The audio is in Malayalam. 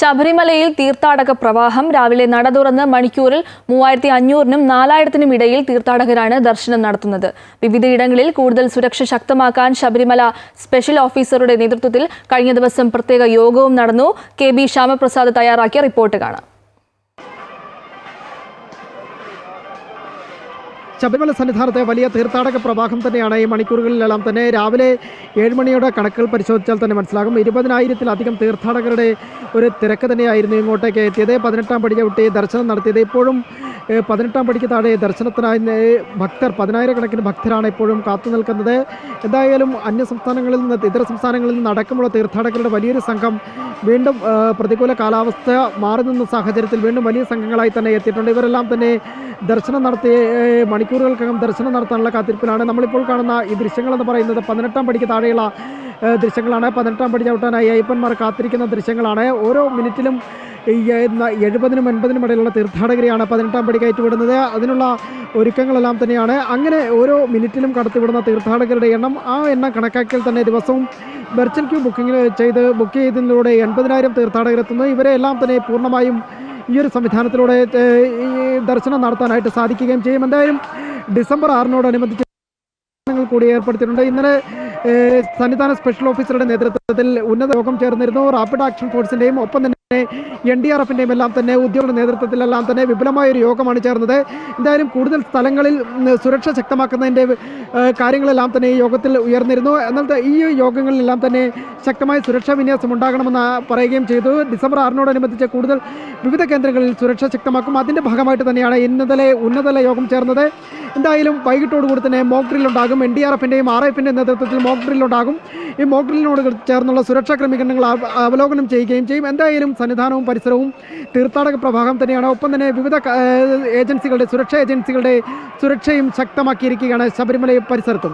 ശബരിമലയിൽ തീർത്ഥാടക പ്രവാഹം രാവിലെ നട തുറന്ന് മണിക്കൂറിൽ 3500-നും 4000-നും ഇടയിൽ തീർത്ഥാടകരാണ് ദർശനം നടത്തുന്നത്. വിവിധയിടങ്ങളിൽ കൂടുതൽ സുരക്ഷ ശക്തമാക്കാൻ ശബരിമല സ്പെഷ്യൽ ഓഫീസറുടെ നേതൃത്വത്തിൽ കഴിഞ്ഞ ദിവസം പ്രത്യേക യോഗവും നടന്നു. കെ ബി ശ്യാമപ്രസാദ് തയ്യാറാക്കിയ റിപ്പോർട്ട് കാണാം. ശബരിമല സന്നിധാനത്തെ വലിയ തീർത്ഥാടക പ്രവാഹം തന്നെയാണ് ഈ മണിക്കൂറുകളിലെല്ലാം തന്നെ. രാവിലെ 7 മണിയോടെ കണക്കുകൾ പരിശോധിച്ചാൽ തന്നെ മനസ്സിലാകും 20,000-ത്തിലധികം തീർത്ഥാടകരുടെ ഒരു തിരക്ക് തന്നെയായിരുന്നു ഇങ്ങോട്ടേക്ക് എത്തിയത്. 18-ാം പടി ചവിട്ടി ദർശനം നടത്തിയത്. ഇപ്പോഴും 18-ാം പടിക്ക് താഴെ ദർശനത്തിനായി ഭക്തർ 10,000-കണക്കിന് ഭക്തരാണ് ഇപ്പോഴും കാത്തു നിൽക്കുന്നത്. എന്തായാലും അന്യ സംസ്ഥാനങ്ങളിൽ നിന്ന് ഇതര സംസ്ഥാനങ്ങളിൽ നിന്ന് അടക്കമുള്ള തീർത്ഥാടകരുടെ വലിയൊരു സംഘം വീണ്ടും പ്രതികൂല കാലാവസ്ഥ മാറി നിന്ന സാഹചര്യത്തിൽ വീണ്ടും വലിയ സംഘങ്ങളായി തന്നെ എത്തിയിട്ടുണ്ട്. ഇവരെല്ലാം തന്നെ ദർശനം നടത്തി മണിക്കൂറുകൾക്കകം ദർശനം നടത്താനുള്ള കാത്തിരിപ്പിലാണ്. നമ്മളിപ്പോൾ കാണുന്ന ഈ ദൃശ്യങ്ങളെന്ന് പറയുന്നത് 18-ാം പടിക്ക് താഴെയുള്ള ദൃശ്യങ്ങളാണ്. 18-ാം പടി ചവിട്ടാനായി അയ്യപ്പന്മാർ കാത്തിരിക്കുന്ന ദൃശ്യങ്ങളാണ്. ഓരോ മിനിറ്റിലും 70-നും 80-നും ഇടയിലുള്ള തീർത്ഥാടകരെയാണ് 18-ാം പടി കയറ്റിവിടുന്നത്. അതിനുള്ള ഒരുക്കങ്ങളെല്ലാം തന്നെയാണ്. അങ്ങനെ ഓരോ മിനിറ്റിലും കടത്തിവിടുന്ന തീർത്ഥാടകരുടെ എണ്ണം എണ്ണം കണക്കാക്കിയാൽ തന്നെ ദിവസവും വെർച്വൽ ക്യൂ ബുക്ക് ചെയ്തതിലൂടെ 80,000 തീർത്ഥാടകരെത്തുന്നു. ഇവരെ എല്ലാം തന്നെ പൂർണ്ണമായും ഈ ഒരു സംവിധാനത്തിലൂടെ ദർശനം നടത്താനായിട്ട് സാധിക്കുകയും ചെയ്യും. എന്തായാലും ഡിസംബർ 6-നോടനുബന്ധിച്ച് കൂടി ഏർപ്പെടുത്തിയിട്ടുണ്ട്. ഇന്നലെ സന്നിധാന സ്പെഷ്യൽ ഓഫീസറുടെ നേതൃത്വത്തിൽ ഉന്നത യോഗം ചേർന്നിരുന്നു. റാപ്പിഡ് ആക്ഷൻ ഫോഴ്സിൻ്റെയും ഒപ്പം തന്നെ NDRFിൻ്റെയും എല്ലാം തന്നെ ഉദ്യോഗ നേതൃത്വത്തിലെല്ലാം തന്നെ വിപുലമായൊരു യോഗമാണ് ചേർന്നത്. എന്തായാലും കൂടുതൽ സ്ഥലങ്ങളിൽ സുരക്ഷ ശക്തമാക്കുന്നതിൻ്റെ കാര്യങ്ങളെല്ലാം തന്നെ ഈ യോഗത്തിൽ ഉയർന്നിരുന്നു. എന്നാൽ ഈ യോഗങ്ങളിലെല്ലാം തന്നെ ശക്തമായ സുരക്ഷാ വിന്യാസം ഉണ്ടാകണമെന്ന് പറയുകയും ചെയ്തു. ഡിസംബർ 6-നോടനുബന്ധിച്ച് കൂടുതൽ വിവിധ കേന്ദ്രങ്ങളിൽ സുരക്ഷ ശക്തമാക്കും. അതിൻ്റെ ഭാഗമായിട്ട് തന്നെയാണ് ഇന്നലെ ഉന്നതതല യോഗം ചേർന്നത്. എന്തായാലും വൈകിട്ടോടുകൂടി തന്നെ മോക്ക് ഡ്രിൽ ഉണ്ടാകും. NDRFിൻ്റെയും RIFിൻ്റെയും നേതൃത്വത്തിൽ മോക്ക് ഡ്രിൽ ഉണ്ടാകും. ഈ മോക്ക് ഡ്രില്ലിനോട് ചേർന്നുള്ള സുരക്ഷാ ക്രമീകരണങ്ങൾ അവലോകനം ചെയ്യുകയും ചെയ്യും. എന്തായാലും സന്നിധാനവും പരിസരവും തീർത്ഥാടക പ്രവാഹം തന്നെയാണ്. ഒപ്പം തന്നെ വിവിധ സുരക്ഷാ ഏജൻസികളുടെ സുരക്ഷയും ശക്തമാക്കിയിരിക്കുകയാണ് ശബരിമല പരിസരത്തും.